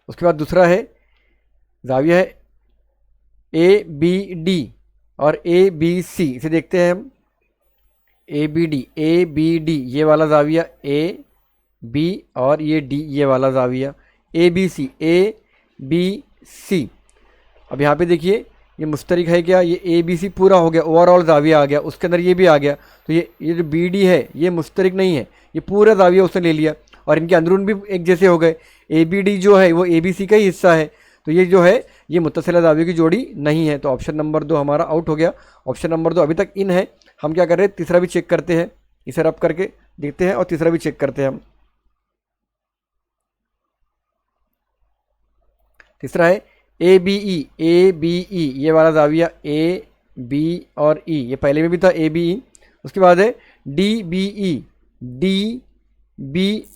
उसके बाद दूसरा है जाविया है ABD और ABC, इसे देखते हैं हम, ABD ये वाला जाविया, AB और ये D ये वाला जाविया, ABC। अब यहाँ पे देखिए ये मुश्तरिक है क्या, ये ABC पूरा हो गया, ओवरऑल जाविया आ गया, उसके अंदर ये भी आ गया, तो ये जो BD है ये मुश्तरिक नहीं है, ये पूरा जाविया उसने ले लिया और इनके अंदरून भी एक जैसे हो गए। ABD जो है वो ABC का ही हिस्सा है, तो ये जो है ये मुत्तसिला जावियों की जोड़ी नहीं है, तो ऑप्शन नंबर 2 हमारा आउट हो गया। ऑप्शन नंबर 2 अभी तक इन है। हम क्या कर रहे हैं, तीसरा भी चेक करते हैं, इसे रब करके देखते हैं और तीसरा भी चेक करते हैं हम। तीसरा है ABE, ये वाला जाविया AB और E, ये पहले में भी था ABE। उसके बाद है DB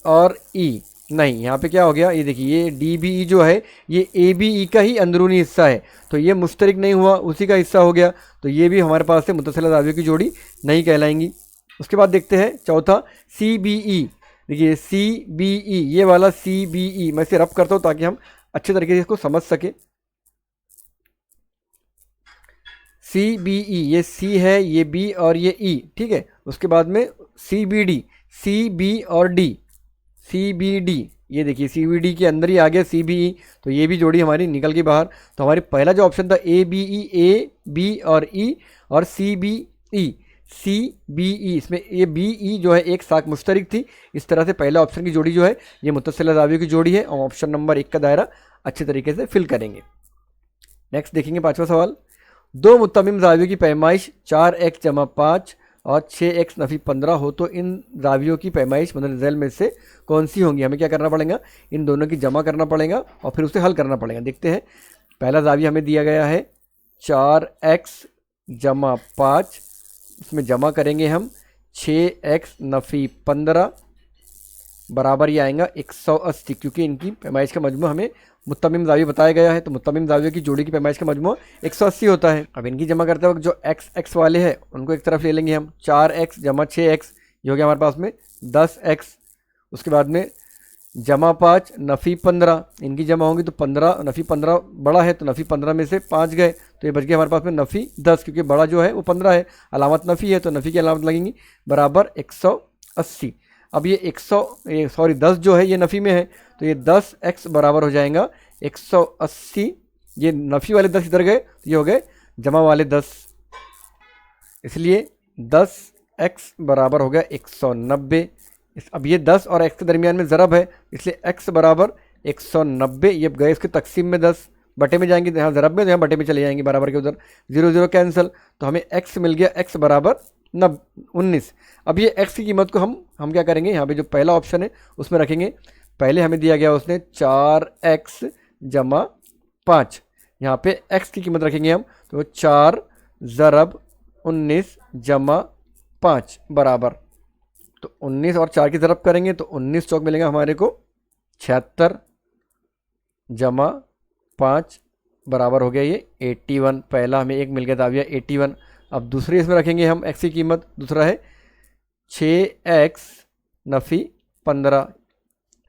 और E, नहीं यहाँ पे क्या हो गया, ये देखिए ये DBE जो है ये ABE का ही अंदरूनी हिस्सा है, तो ये मुश्तरिक नहीं हुआ, उसी का हिस्सा हो गया, तो ये भी हमारे पास से मुत्तसिला जावियों की जोड़ी नहीं कहलाएंगी। उसके बाद देखते हैं चौथा CBE, देखिए CBE, ये वाला CBE, मैं इसे रब करता हूँ ताकि हम अच्छे तरीके से इसको समझ सके। CBE, ये C है, ये B और ये E, ठीक है। उसके बाद में CBD, CB और D, CBD, ये देखिए CBD के अंदर ही आ गया CBE, तो ये भी जोड़ी हमारी निकल गई बाहर। तो हमारी पहला जो ऑप्शन था ABE, A, B और E और CBE, इसमें ये BE जो है एक साख मुश्तरिक थी। इस तरह से पहला ऑप्शन की जोड़ी जो है ये मुत्तसिला जावियों की जोड़ी है, और ऑप्शन नंबर 1 का दायरा अच्छे तरीके से फिल करेंगे। नेक्स्ट देखेंगे पांचवा सवाल, दो मुत्तमिम जावियों की पैमाइश 4x जमा 5 और 6x नफ़ी 15 हो तो इन जावियों की पैमाइश मतलब रिजल्ट में से कौन सी होंगी। हमें क्या करना पड़ेगा, इन दोनों की जमा करना पड़ेगा और फिर उसे हल करना पड़ेगा। देखते हैं, पहला जाविया हमें दिया गया है 4x जमा 5, इसमें जमा करेंगे हम 6x नफ़ी 15 बराबर ये आएगा 180, क्योंकि इनकी पैमाइश का मजमू हमें मुत्तमिम जाविया बताया गया है, तो मुत्तमिम जावियों की जोड़ी की पैमाइश का मजमू 180 होता है। अब इनकी जमा करते वक्त जो x वाले हैं उनको एक तरफ ले लेंगे हम, 4x जमा 6x ये हो गया हमारे पास में 10x, उसके बाद में जमा 5 नफ़ी 15, इनकी जमा होंगी तो 15 नफ़ी 15 बड़ा है तो नफ़ी 15 में से 5 गए तो ये बच गया हमारे पास में नफ़ी 10, क्योंकि बड़ा जो है वो 15 है, अलामत नफ़ी है तो नफ़ी की अलामत लगेंगी बराबर 180। अब ये 10 जो है ये नफ़ी में है तो ये 10x बराबर हो जाएगा 180, ये नफ़ी वाले 10 इधर गए तो ये हो गए जमा वाले 10, इसलिए 10x बराबर हो गया 190। अब ये 10 और x के दरमियान में ज़रब है, इसलिए x बराबर 190, ये गए इसके तकसीम में 10 बटे में जाएंगे, यहाँ ज़रब में तो यहाँ बटे में चले जाएंगे, बराबर के उधर 0 0 कैंसिल, तो हमें x मिल गया, x बराबर 19। अब ये x की कीमत को हम क्या करेंगे, यहाँ पे जो पहला ऑप्शन है उसमें रखेंगे। पहले हमें दिया गया उसने 4x जमा 5, यहाँ पे x की कीमत रखेंगे हम, तो 4 ज़रब 19 जमा 5 बराबर, तो 19 और 4 की ज़रब करेंगे तो 19 चौक मिलेगा हमारे को 76 जमा 5 बराबर हो गया ये 81। पहला हमें एक मिल गया जाविया 81। अब दूसरे इसमें रखेंगे हम x की कीमत, दूसरा है 6x नफ़ी 15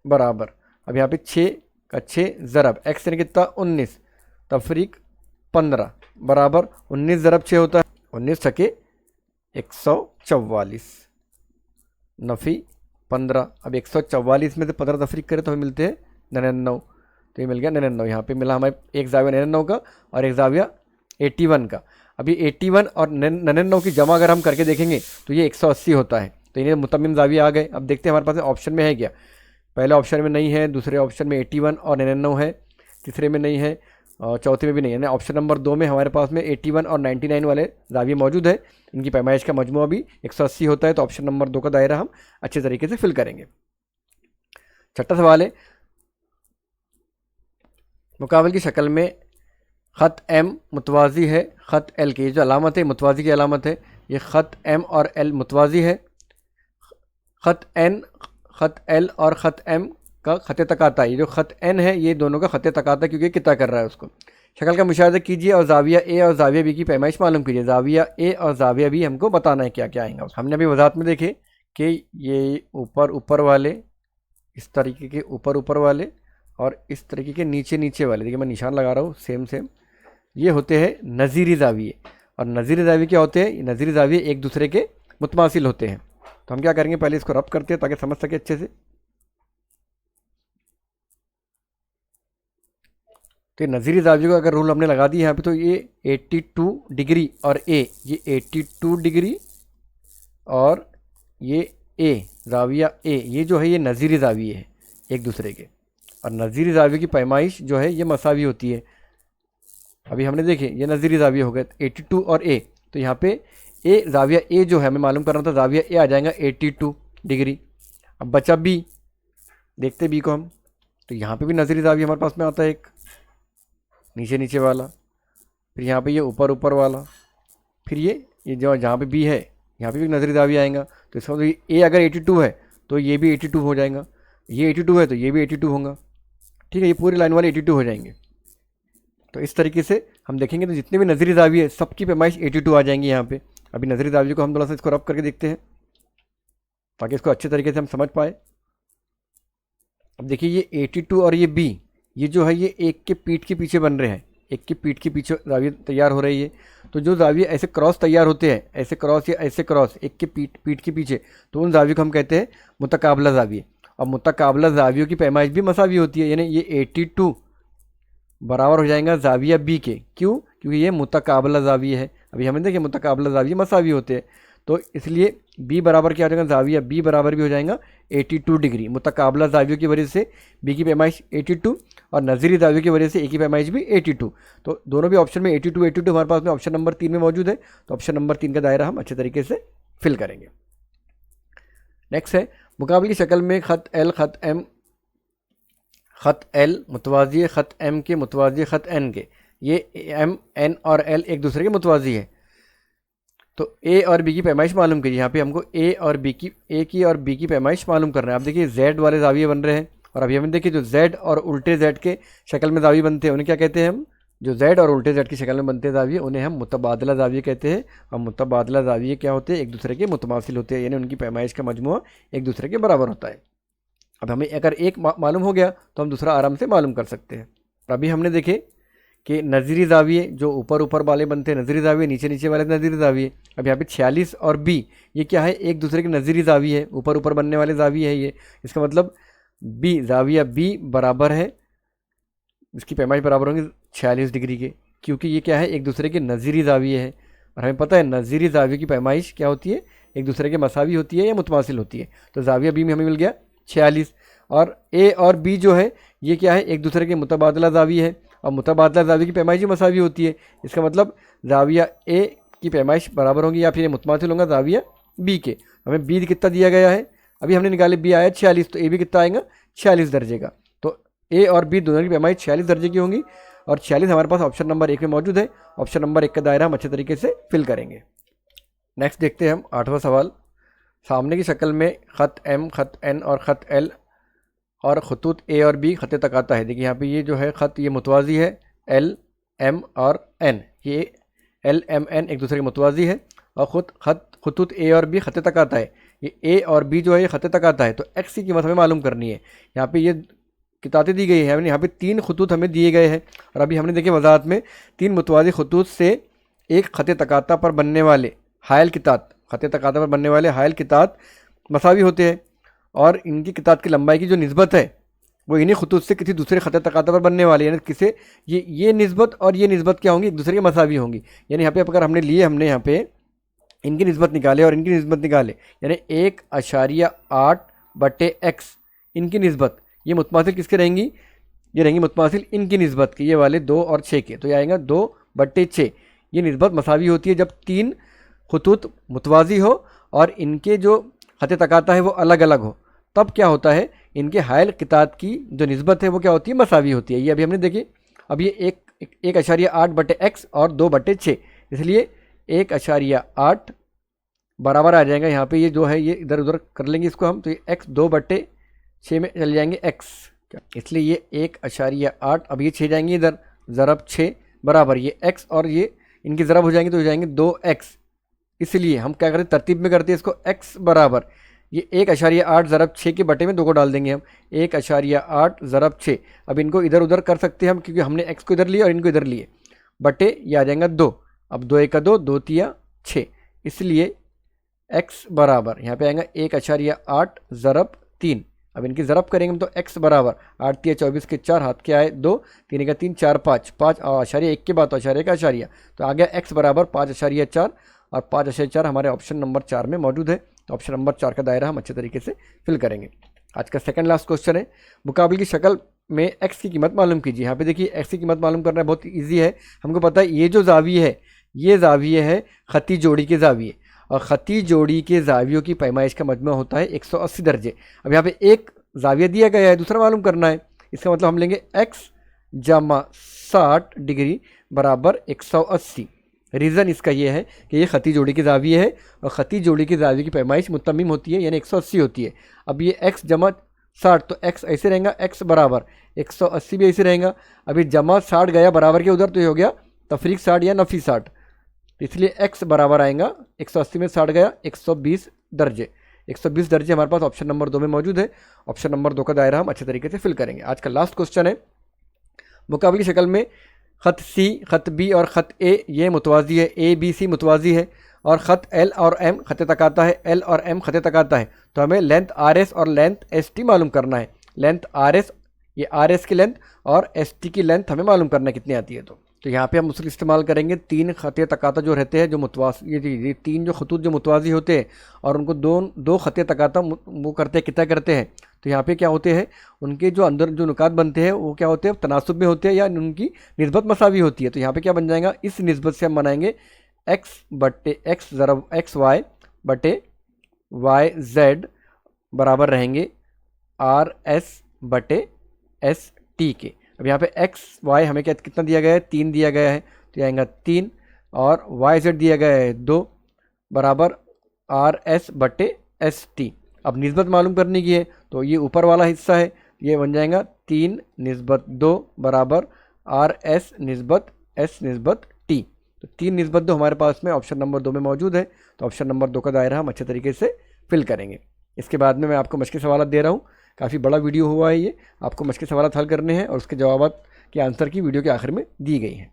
बराबर, अब यहाँ पे 6 का 6 ज़रब x यानी कितना 19 तफरीक 15 बराबर 19 ज़रब 6 होता है 19 छके 144 नफ़ी 15। अब 144 में से 15 तफरीक करें तो हमें मिलते हैं 99, तो ये मिल गया 99। यहाँ पे मिला हमें एक जाविया 99 का और एक जाविया 81 का। अभी 81 और 99 की जमा अगर हम करके देखेंगे तो ये 180 होता है, तो इन्हें मुतम्मिम जाविया आ गए। अब देखते हैं हमारे पास ऑप्शन में है क्या, पहले ऑप्शन में नहीं है, दूसरे ऑप्शन में 81 और 99 है, तीसरे में नहीं है और चौथे में भी नहीं है, यानी ऑप्शन नंबर 2 में हमारे पास में 81 और 99 वाले जाविया मौजूद है। इनकी पैमाइश का मजमू भी 180 होता है, तो ऑप्शन नंबर 2 का दायरा हम अच्छे तरीके से फिल करेंगे। छठा सवाल है, मुकाबले की शक्ल में ख़त M मुतवाज़ी है ख़त L की, जो अलामत है मुतवाज़ी की अलामत है, ये ख़त M और L मुतवाज़ी है, ख़त N ख़त L और ख़त M का ख़त तकाता है, ये जो ख़त N है ये दोनों का ख़त तकाता क्योंकि किता कर रहा है उसको। शक्ल का मुशाहिदा कीजिए और जाविया A और जाविया B की पैमाइश मालूम कीजिए। जाविया A और जाविया B हमको बताना है क्या क्या आएगा। हमने अभी वजाहत में देखे कि ये ऊपर वाले, इस तरीके के ऊपर वाले और इस तरीके के नीचे वाले, देखिए मैं निशान लगा रहा हूँ सेम ये होते हैं नज़ीरी जाविये। और नज़ीरी जाविये क्या होते हैं, नज़ीरी जाविये एक दूसरे के मुतमासिल होते हैं। तो हम क्या करेंगे, पहले इसको रब करते हैं ताकि समझ सके अच्छे से। तो नज़ीरी जाविये को अगर रूल हमने लगा दी यहाँ पे, तो ये 82 डिग्री और ए, ये 82 डिग्री और ये ए जाविया ए, ये जो है ये नज़ीरी जाविये है एक दूसरे के। और नज़ीरी जाविये की पैमाइश जो है ये मसावी होती है। अभी हमने देखे ये नज़ीरी जाविया हो गए 82 और ए, तो यहाँ पे ए जाविया ए जो है हमें मालूम करना था, जाविया ए आ जाएगा 82 डिग्री। अब बचा बी, देखते बी को हम, तो यहाँ पे भी नज़ीरी जाविया हमारे पास में आता है एक नीचे वाला, फिर यहाँ पे ये ऊपर वाला, फिर ये जो जहाँ पे बी है यहाँ पे भी नज़ीरी जाविया आएगा। तो इसका मतलब ए अगर 82 है तो ये भी 82 हो जाएगा, ये 82 है तो ये भी 82 होगा, ठीक है, ये पूरी लाइन वाले 82 हो जाएंगे। तो इस तरीके से हम देखेंगे तो जितने भी नज़ीरी जाविये है सबकी पैमाइश 82 आ जाएंगी यहाँ पे। अभी नज़ीरी जाविये को हम थोड़ा सा इसको रब करके देखते हैं ताकि इसको अच्छे तरीके से हम समझ पाए। अब देखिए ये 82 और ये बी, ये जो है ये एक के पीठ के पीछे बन रहे हैं, एक के पीठ के पीछे जाविये तैयार हो रही है। तो जो जाविये ऐसे क्रॉस तैयार होते हैं, ऐसे क्रॉस या ऐसे क्रॉस एक के पीठ के पीछे, तो उन जाविये को हम कहते हैं मुतकाबला जाविये। और मुतकाबला जावियों की पैमाइश भी मसावी होती है, यानी ये 82 बराबर हो जाएगा जाविया बी के। क्यों? क्योंकि ये मुतकाबला जाविया है। अभी हमें देखिए मुतकाबला जाविये मसावी होते हैं, तो इसलिए बी बराबर क्या हो जाएगा, जाविया बी बराबर भी हो जाएगा 82 डिग्री। मुतकाबला जावियों की वजह से बी की पैमाइश 82 और नज़ीरी जावियों की वजह से ए की पैमाइश भी 82। तो दोनों भी ऑप्शन में 82 हमारे पास में ऑप्शन नंबर 3 में मौजूद है। तो ऑप्शन नंबर 3 का दायरा हम अच्छे तरीके से फिल करेंगे। नेक्स्ट है मुकाबले की शक्ल में ख़त एल ख़त एम, ख़त एल मुतवाज़ी है ख़त एम के मुतवाज़ी है ख़त एन के। ये एम एन और एल एक दूसरे के मुतवाज़ी है। तो ए और बी की पैमाइश मालूम कीजिए। यहाँ पे हमको ए की और बी की पैमाइश मालूम करना है। आप देखिए जेड वाले जाविये बन रहे हैं, और अभी हमें देखिए जो जेड और उल्टे जेड के शक्ल में जाविये बनते हैं उन्हें क्या कहते हैं हम, जो जेड और उल्टे जेड की शक्ल में बनते हैं जाविये उन्हें हम मुतबादला जाविये कहते हैं। और मुतबादला जाविये क्या होते हैं, एक दूसरे के मुतमासिल होते हैं, यानी उनकी पैमाइश का मजमुआ एक दूसरे के बराबर होता है। अब हमें अगर एक मालूम हो गया तो हम दूसरा आराम से मालूम कर सकते हैं। अभी हमने देखे कि नज़ीरी जाविये जो ऊपर ऊपर वाले बनते हैं नज़ीरी जाविये, नीचे नीचे वाले नज़ीरी जाविये। अब यहाँ पे 46 और बी ये क्या है, एक दूसरे के नज़ीरी जाविये है, ऊपर ऊपर बनने वाले जाविये है ये। इसका मतलब बी जाविया बी बराबर है, इसकी पैमाइश बराबर होंगी 46 डिग्री के, क्योंकि ये क्या है, एक दूसरे के नज़ीरी जाविये है। और हमें पता है नज़ीरी जाविये की पैमाइश क्या होती है, एक दूसरे के मसावी होती है या मुतमासिल होती है। तो जाविया बी में हमें मिल गया 46। और ए और बी जो है ये क्या है, एक दूसरे के मुतबादला जाविये है, और मुतबादला जाविये की पैमाइश ही मसावी होती है। इसका मतलब जाविया ए की पैमाइश बराबर होंगी या फिर मुतमासिल होगा जाविया बी के। हमें बी कितना दिया गया है, अभी हमने निकाले बी आया 46, तो ए भी कितना आएगा 46 दर्जे का। तो ए और बी दोनों की पैमाइश 46 दर्जे की होंगी, और 46 हमारे पास ऑप्शन नंबर 1 में मौजूद है। ऑप्शन नंबर 1 का दायरा हम अच्छे तरीके से फिल करेंगे। नेक्स्ट देखते हैं हम 8वां सवाल। सामने की शक्ल में ख़त एम ख़त एन और ख़त एल और खतूत ए और बी ख़त तकाता है। देखिए यहाँ पे ये जो है ख़त ये मुतवाज़ी है, एल एम और एन, ये एल एम एन एक दूसरे के मुतवाज़ी है, और खतूत ए और बी ख़त तकाता है। ये ए और बी जो है ये ख़त तकाता है। तो एक्स की कीमत हमें मालूम करनी है। यहाँ पे ये किताबें दी गई है, यहाँ पे 3 खतूत हमें दिए गए हैं, और अभी हमने देखे वजाहत में 3 मुतवाज़ी खतूत से एक ख़त तकाता पर बनने वाले हायल कितात, ख़त तकाता पर बनने वाले हायल कितात मसावी होते हैं, और इनकी कितात की लंबाई की जो निस्बत है वो इन्हीं खतूत से किसी दूसरे ख़त तकाता पर बनने वाले, यानी किसे ये निस्बत और ये निस्बत क्या होंगी, एक दूसरे के मसावी होंगी। यानी यहाँ पे अगर हमने हमने यहाँ पे इनकी निस्बत निकाले और इनकी निस्बत निकाले, यानी 1.8/x इनकी निस्बत, ये मुतमासिल किसके रहेंगी, ये रहेंगी मुतमासिल इनकी निस्बत की, ये वाले 2 और 6 के। तो ये आएगा 2/6। ये निस्बत मसावी होती है जब 3 खतूत मुतवाज़ी हो और इनके जो ख़त तकाता है वो अलग अलग हो, तब क्या होता है, इनके हायल कितात की जो निस्बत है वो क्या होती है, मसावी होती है। ये अभी हमने देखी। अब ये 1.8/x और 2/6, इसलिए 1.8 बराबर आ जाएगा। यहाँ पे ये जो है ये इधर उधर कर लेंगे इसको हम, तो ये x 2/6 में चले जाएंगे x, इसलिए ये 1.8। अब ये 6 जाएंगे इधर, ज़रब 6 बराबर ये x, और ये इनकी ज़रब हो जाएंगे तो हो जाएंगे 2x। इसलिए हम क्या करते हैं, तरतीब में करते हैं इसको, x बराबर ये 1.8 ज़रब 6 के बटे में 2 को डाल देंगे हम, 1.8 ज़रब 6। अब इनको इधर उधर कर सकते हैं हम, क्योंकि हमने x को इधर लिया और इनको इधर लिए, बटे ये आ जाएगा 2। अब 2 1 2, 2 3 6, इसलिए x बराबर यहाँ पे आएगा 1.8 ज़रब 3। अब इनकी ज़रब करेंगे तो x बराबर 8 3 24 के 4, हाथ के आए 2, 3 का 3 4 5 5 और आशारिया 1 के बाद तो आशारिया का आशारिया, तो आ गया x बराबर 5.4 और 5.4 हमारे ऑप्शन नंबर 4 में मौजूद है। तो ऑप्शन नंबर 4 का दायरा हम अच्छे तरीके से फिल करेंगे। आज का सेकंड लास्ट क्वेश्चन है, मुकाबले की शक्ल में x की कीमत मालूम कीजिए। यहाँ पे देखिए x की कीमत मालूम करना बहुत ईजी है। हमको पता है ये जो जाविये है ये जाविये है ख़ती जोड़ी के जाविये, और ख़ती जोड़ी के जावियों की पैमाइश का मजमू होता है 180 दर्जे। अब यहाँ पे एक जाविया दिया गया है, दूसरा मालूम करना है। इसका मतलब हम लेंगे x जमा 60 डिग्री बराबर 180। रीज़न इसका ये है कि ये ख़ती जोड़ी के जाविये है, और ख़ती जोड़ी के जाविये की पैमाइश मुतम्मिम होती है, यानी 180 होती है। अब ये x जमा 60, तो x ऐसे रहेगा, x बराबर 180 भी ऐसे रहेगा। अभी जमा 60 गया बराबर के उधर, तो ये हो गया तफरीक 60 या नफ़ी 60, इसलिए x बराबर आएगा 180 में 60 गया 120 दर्जे। 120 दर्जे हमारे पास ऑप्शन नंबर 2 में मौजूद है। ऑप्शन नंबर 2 का दायरा हम अच्छे तरीके से फिल करेंगे। आज का लास्ट क्वेश्चन है, मुकाबले की शक्ल में ख़त सी ख़त बी और ख़त ए ये मुतवाज़ी है, ए बी सी मुतवाज़ी है, और ख़त एल और एम ख़त तकाता है, एल और एम ख़त तकाता है। तो हमें लेंथ आर एस और लेंथ एस टी मालूम करना है। लेंथ आर एस, ये आर एस की लेंथ और एस टी की लेंथ हमें मालूम करना है कितनी आती है। तो यहाँ पे हम उसका इस्तेमाल करेंगे 3 ख़त तकाता जो रहते हैं, जो ये 3 जो खतूत जो मुतवाज़ी होते हैं, और उनको दो ख़त तकाता वो करते हैं, कितना करते हैं। तो यहाँ पे क्या होते हैं, उनके जो अंदर जो नुकात बनते हैं वो क्या होते हैं, तनासुब में होते हैं, या उनकी निस्बत मसावी होती है। तो यहाँ पे क्या बन जाएगा, इस निस्बत से हम बनाएंगे x/x ज़रब x y बटे वाई जेड बराबर रहेंगे आर एस बटे एस टी के। अब यहाँ पे एक्स वाई हमें क्या कितना दिया गया है, 3 दिया गया है, तो ये आएगा 3, और वाई जेड दिया गया है 2 बराबर आर एस बटे एस टी। अब निस्बत मालूम करने की है, तो ये ऊपर वाला हिस्सा है, ये बन जाएगा 3 निस्बत 2 बराबर आर एस निस्बत एस निस्बत टी। तो 3 निस्बत 2 हमारे पास में ऑप्शन नंबर 2 में मौजूद है, तो ऑप्शन नंबर 2 का दायरा हम अच्छे तरीके से फिल करेंगे। इसके बाद में मैं आपको मश्क सवाल दे रहा हूँ, काफ़ी बड़ा वीडियो हुआ है ये, आपको मश्क सवाल हल करने हैं और उसके जवाब के आंसर की वीडियो के आखिर में दी गई है।